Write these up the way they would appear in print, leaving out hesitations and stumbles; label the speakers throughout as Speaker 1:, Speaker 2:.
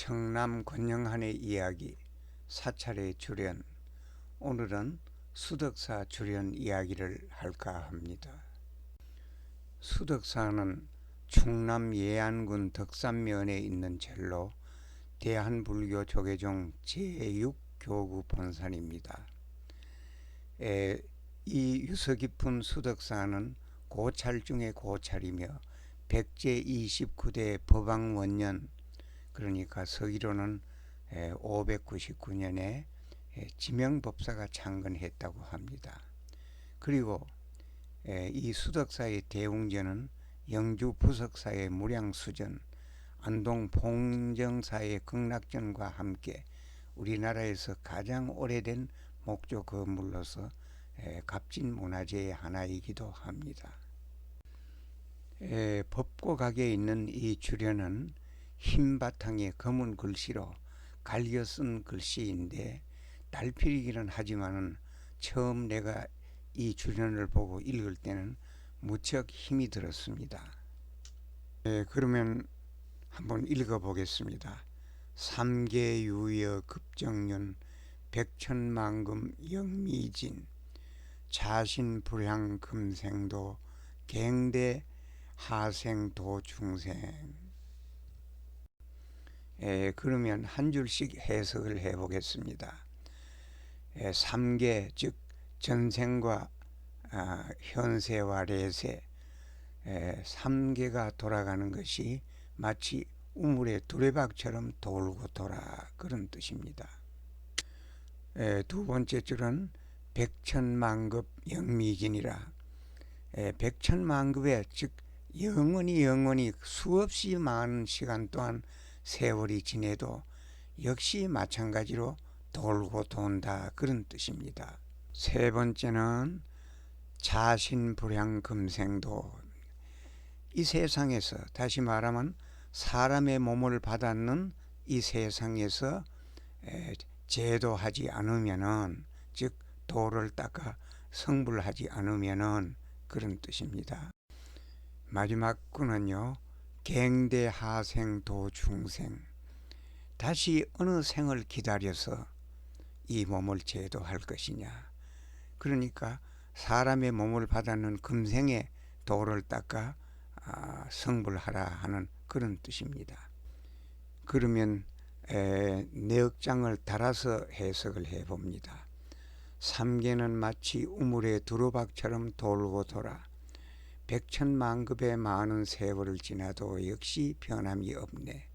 Speaker 1: 청남 권영한의 이야기 사찰의 주련. 오늘은 수덕사 주련 이야기를 할까 합니다. 수덕사는 충남 예안군 덕산면에 있는 절로 대한불교 조계종 제6교구 본산입니다. 이 유서 깊은 수덕사는 고찰 중의 고찰이며 백제 29대 법왕원년, 그러니까 서기로는 599년에 지명법사가 창건했다고 합니다. 그리고 이 수덕사의 대웅전은 영주 부석사의 무량수전, 안동 봉정사의 극락전과 함께 우리나라에서 가장 오래된 목조 건물로서 값진 문화재의 하나이기도 합니다. 법고각에 있는 이 주련은 흰 바탕에 검은 글씨로 갈겨 쓴 글씨인데 달필이기는 하지만은 처음 내가 이 주련을 보고 읽을 때는 무척 힘이 들었습니다. 그러면 한번 읽어보겠습니다. 삼계유여 급정윤 백천만금 영미진 자신불향 금생도 갱대 하생도 중생. 그러면 한 줄씩 해석을 해보겠습니다. 삼계, 즉 전생과 현세와 레세, 3계가 돌아가는 것이 마치 우물의 두레박처럼 돌고 돌아, 그런 뜻입니다. 두 번째 줄은 백천만급 영미진이라, 백천만급에 즉 영원히 수없이 많은 시간 동안 세월이 지내도 역시 마찬가지로 돌고 돈다, 그런 뜻입니다. 세 번째는 자신불향 금생도, 이 세상에서, 다시 말하면 사람의 몸을 받았는 이 세상에서 제도하지 않으면은, 즉 도를 닦아 성불하지 않으면은, 그런 뜻입니다. 마지막 구는요, 갱대하생도 중생, 다시 어느 생을 기다려서 이 몸을 제도할 것이냐, 그러니까 사람의 몸을 받았는 금생에 도를 닦아 성불하라 하는 그런 뜻입니다. 그러면 내역장을 달아서 해석을 해봅니다. 삼계는 마치 우물의 두루박처럼 돌고 돌아 백천만급의 많은 세월을 지나도 역시 변함이 없네.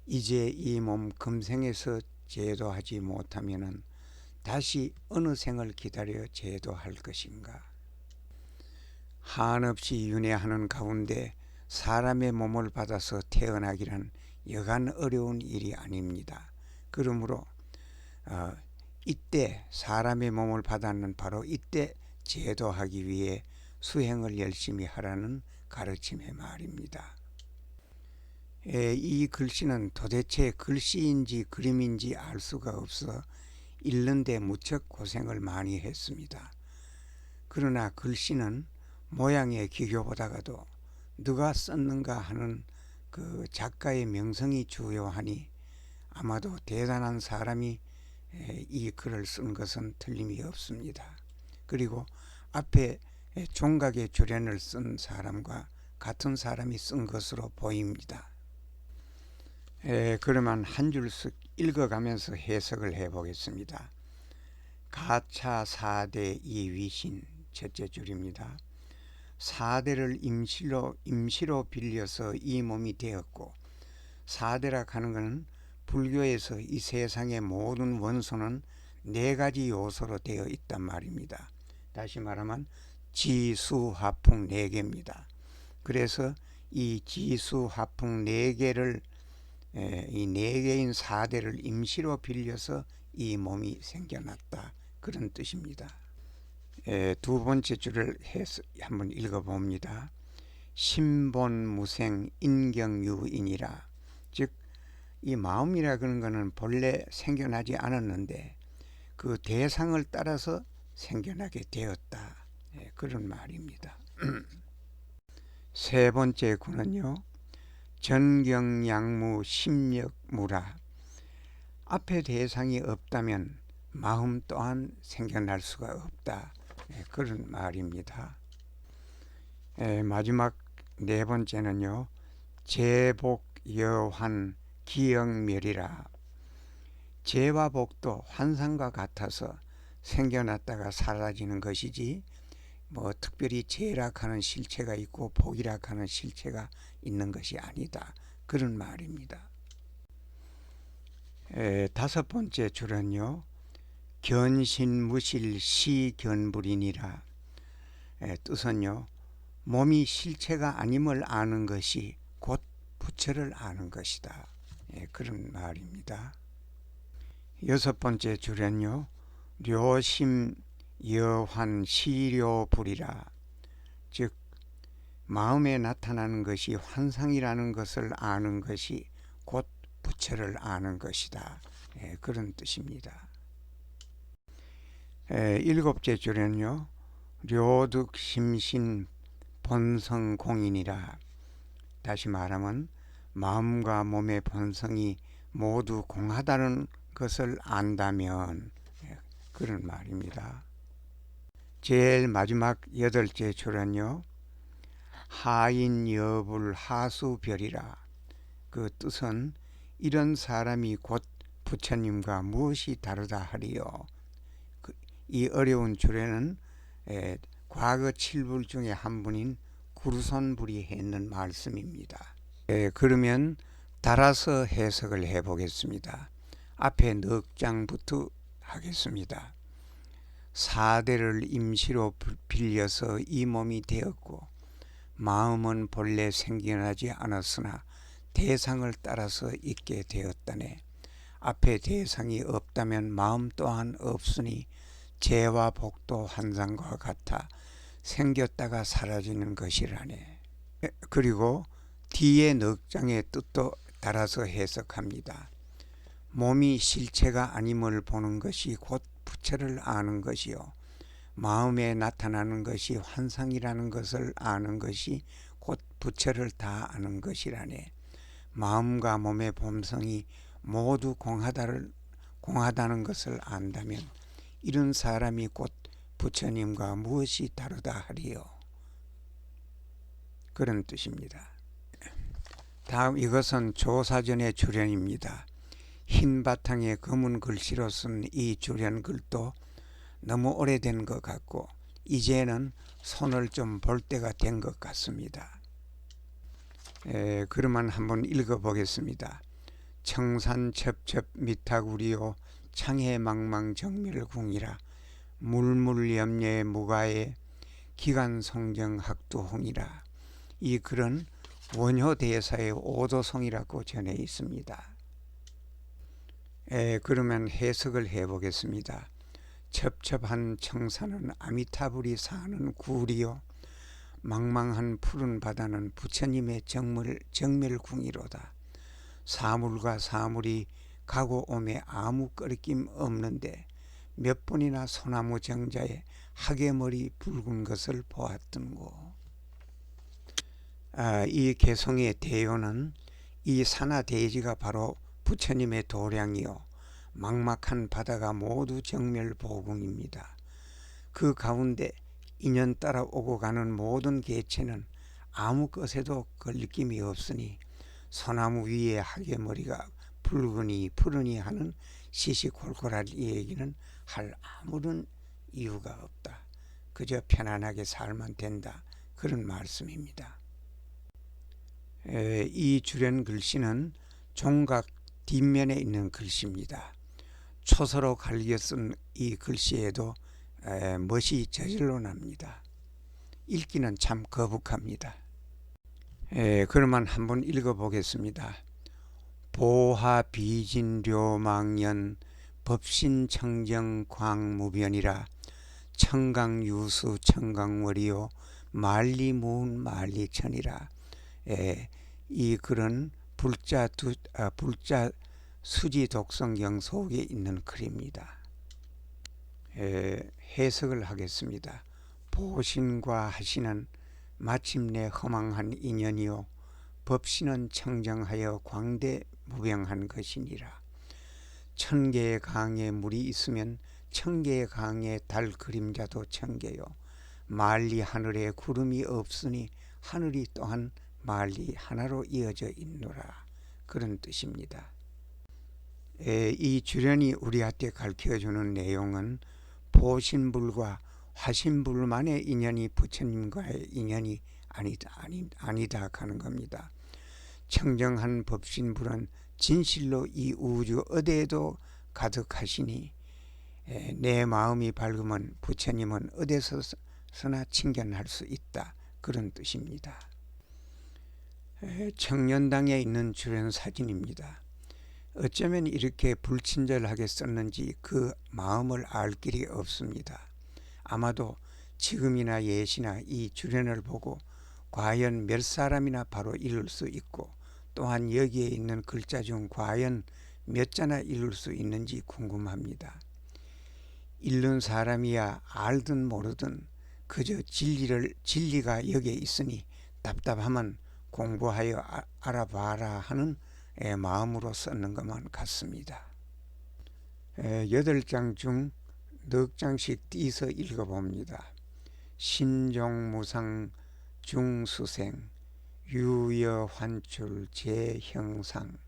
Speaker 1: 이제 이 몸 금생에서 제도하지 못하면은 다시 어느 생을 기다려 제도할 것인가. 한없이 윤회하는 가운데 사람의 몸을 받아서 태어나기란 여간 어려운 일이 아닙니다. 그러므로 이때 사람의 몸을 받았는 바로 이때 제도하기 위해 수행을 열심히 하라는 가르침의 말입니다. 이 글씨는 도대체 글씨인지 그림인지 알 수가 없어 읽는데 무척 고생을 많이 했습니다. 그러나 글씨는 모양의 기교보다가도 누가 썼는가 하는 그 작가의 명성이 중요하니 아마도 대단한 사람이 이 글을 쓴 것은 틀림이 없습니다. 그리고 앞에 종각의 주련을 쓴 사람과 같은 사람이 쓴 것으로 보입니다. 그러면 한 줄씩 읽어가면서 해석을 해보겠습니다. 가차 사대 이위신, 첫째 줄입니다. 사대를 임시로 빌려서 이 몸이 되었고, 사대라 하는 것은 불교에서 이 세상의 모든 원소는 네 가지 요소로 되어 있단 말입니다. 다시 말하면 지수화풍 네 개입니다. 그래서 이 지수화풍 네 개를, 이 네 개인 사대를 임시로 빌려서 이 몸이 생겨났다, 그런 뜻입니다. 두 번째 줄을 한번 읽어봅니다. 신본무생 인경유인이라, 즉 이 마음이라 그런 것은 본래 생겨나지 않았는데 그 대상을 따라서 생겨나게 되었다, 그런 말입니다. 세 번째 구는요, 전경양무 심력무라. 앞에 대상이 없다면 마음 또한 생겨날 수가 없다. 그런 말입니다. 마지막 네 번째는요. 제복여환 기영멸이라. 재와 복도 환상과 같아서 생겨났다가 사라지는 것이지 특별히 재락하는 실체가 있고 복이락하는 실체가 있는 것이 아니다. 그런 말입니다. 다섯 번째 줄은요. 견신무실 시견불이니라. 뜻은요. 몸이 실체가 아님을 아는 것이 곧 부처를 아는 것이다. 그런 말입니다. 여섯 번째 줄은요. 료심 여환 시료불이라. 즉 마음에 나타나는 것이 환상이라는 것을 아는 것이 곧 부처를 아는 것이다. 그런 뜻입니다. 일곱째 줄에는요. 료득심신 본성공인이라. 다시 말하면 마음과 몸의 본성이 모두 공하다는 것을 안다면, 그런 말입니다. 제일 마지막 여덟째 줄은요. 하인여불 하수별이라. 그 뜻은 이런 사람이 곧 부처님과 무엇이 다르다 하리요. 이 어려운 줄에는 과거 7불 중에 한 분인 구루손불이 했는 말씀입니다. 그러면 따라서 해석을 해보겠습니다. 앞에 넉 장부터 하겠습니다. 사대를 임시로 빌려서 이 몸이 되었고 마음은 본래 생겨나지 않았으나 대상을 따라서 있게 되었다네. 앞에 대상이 없다면 마음 또한 없으니 재와 복도 환상과 같아 생겼다가 사라지는 것이라네. 그리고 뒤에 넉 장의 뜻도 따라서 해석합니다. 몸이 실체가 아님을 보는 것이 곧 부처를 아는 것이요. 마음에 나타나는 것이 환상이라는 것을 아는 것이 곧 부처를 다 아는 것이라네. 마음과 몸의 본성이 모두 공하다는 것을 안다면 이런 사람이 곧 부처님과 무엇이 다르다 하리요. 그런 뜻입니다. 다음 이것은 조사전의 주련입니다. 흰 바탕에 검은 글씨로 쓴 이 주련글도 너무 오래된 것 같고 이제는 손을 좀 볼 때가 된 것 같습니다. 그러면 한번 읽어보겠습니다. 청산첩첩 미타구리요 창해망망 정멸궁이라. 물물염려의 무가에 기간성정 학두홍이라. 이 글은 원효대사의 오도성이라고 전해 있습니다. 그러면 해석을 해보겠습니다. 첩첩한 청산은 아미타불이 사는 구리요 망망한 푸른 바다는 부처님의 정멸궁이로다. 사물과 사물이 가고 오매 아무 꺼리낌 없는데 몇 번이나 소나무 정자에 하계머리 붉은 것을 보았던고. 이 개성의 대요는 이 산하대지가 바로 부처님의 도량이요 막막한 바다가 모두 정멸보궁입니다. 그 가운데 인연 따라 오고 가는 모든 개체는 아무 것에도 걸림이 없으니 소나무 위에 하계머리가 붉으니 푸르니 하는 시시콜콜할 이 얘기는 할 아무런 이유가 없다. 그저 편안하게 살면 된다. 그런 말씀입니다. 이 주련 글씨는 종각 뒷면에 있는 글씨입니다. 초서로 갈겨 쓴 이 글씨에도 멋이 저절로 납니다. 읽기는 참 거북합니다. 그러면 한번 읽어보겠습니다. 보하비진료망연 법신청정광무변이라. 청강유수 청강월이요 만리무운 만리천이라. 이 글은 불자 수지독성경 속에 있는 글입니다. 해석을 하겠습니다. 보신과 하신은 마침내 허망한 인연이요 법신은 청정하여 광대무병한 것이니라. 1000개의 강에 물이 있으면 1000개의 강에 달 그림자도 1000개요. 만리 하늘에 구름이 없으니 하늘이 또한 만리 하나로 이어져 있노라. 그런 뜻입니다. 이 주련이 우리한테 가르쳐주는 내용은 보신불과 화신불만의 인연이 부처님과의 인연이 아니다 하는 겁니다. 청정한 법신불은 진실로 이 우주 어디에도 가득하시니 내 마음이 밝으면 부처님은 어디서나 친견할 수 있다. 그런 뜻입니다. 청년당에 있는 주련 사진입니다. 어쩌면 이렇게 불친절하게 썼는지 그 마음을 알 길이 없습니다. 아마도 지금이나 예시나 이 주련을 보고 과연 몇 사람이나 바로 읽을 수 있고 또한 여기에 있는 글자 중 과연 몇 자나 읽을 수 있는지 궁금합니다. 읽는 사람이야 알든 모르든 그저 진리가 여기에 있으니 답답하면 공부하여 알아봐라 하는 마음으로 썼는 것만 같습니다. 8장 중 4장씩 띄서 읽어봅니다. 신종무상 중수생 유여환출 제형상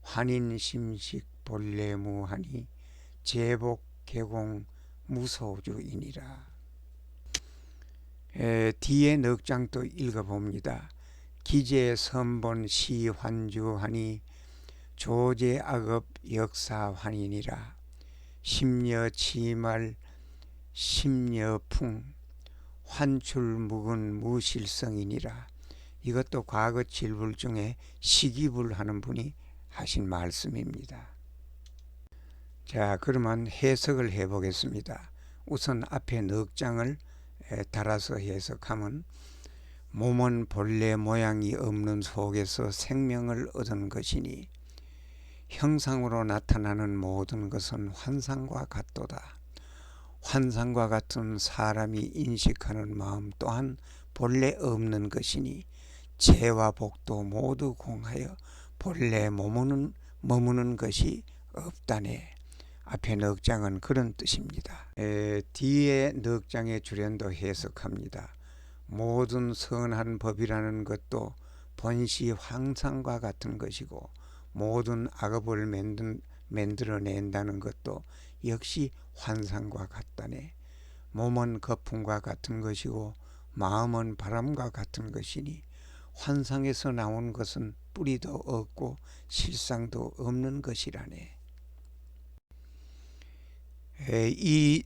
Speaker 1: 환인심식 본래무하니 제복개공 무소주이니라. 뒤에 4장 또 읽어봅니다. 기제선본 시환주하니 조제악업 역사환이니라. 심여치말 심여풍 환출묵은 무실성이니라. 이것도 과거 질불 중에 시기불 하는 분이 하신 말씀입니다. 자, 그러면 해석을 해보겠습니다. 우선 앞에 4장을 달아서 해석하면 몸은 본래 모양이 없는 속에서 생명을 얻은 것이니 형상으로 나타나는 모든 것은 환상과 같도다. 환상과 같은 사람이 인식하는 마음 또한 본래 없는 것이니 죄와 복도 모두 공하여 본래 머무는 것이 없다네. 앞에 4장은 그런 뜻입니다. 뒤에 4장의 주련도 해석합니다. 모든 선한 법이라는 것도 본시 환상과 같은 것이고 모든 악업을 만들어낸다는 것도 역시 환상과 같다네. 몸은 거품과 같은 것이고 마음은 바람과 같은 것이니 환상에서 나온 것은 뿌리도 없고 실상도 없는 것이라네. 이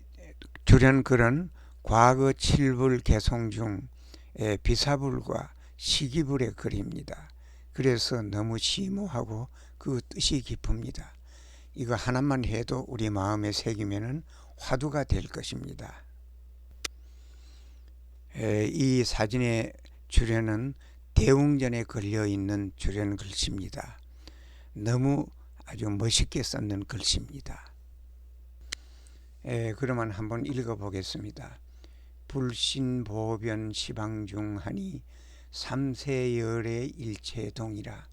Speaker 1: 주련글은 과거 7불 개송 중 비사불과 시기불의 글입니다. 그래서 너무 심오하고 그 뜻이 깊습니다. 이거 하나만 해도 우리 마음에 새기면은 화두가 될 것입니다. 이 사진의 주련은 대웅전에 걸려있는 주련 글씨입니다. 너무 아주 멋있게 썼는 글씨입니다. 그러면 한번 읽어보겠습니다. 불신보변 시방중하니 삼세열의 일체동이라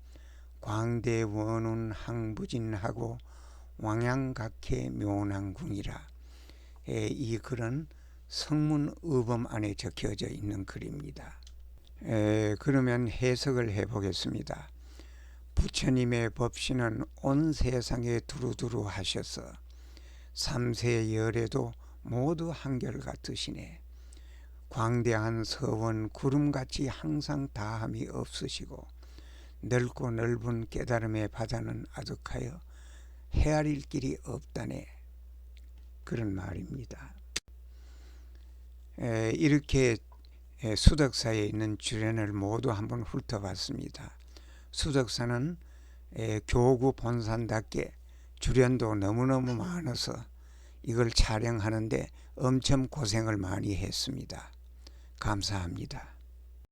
Speaker 1: 광대원운 항부진하고 왕양각해 묘난궁이라. 이 글은 성문의범 안에 적혀져 있는 글입니다. 그러면 해석을 해보겠습니다. 부처님의 법신은 온 세상에 두루두루 하셔서 삼세열에도 모두 한결같으시네. 광대한 서원 구름같이 항상 다함이 없으시고 넓고 넓은 깨달음의 바다는 아득하여 헤아릴 길이 없다네. 그런 말입니다. 이렇게 수덕사에 있는 주련을 모두 한번 훑어봤습니다. 수덕사는 교구 본산답게 주련도 너무너무 많아서 이걸 촬영하는데 엄청 고생을 많이 했습니다. 감사합니다.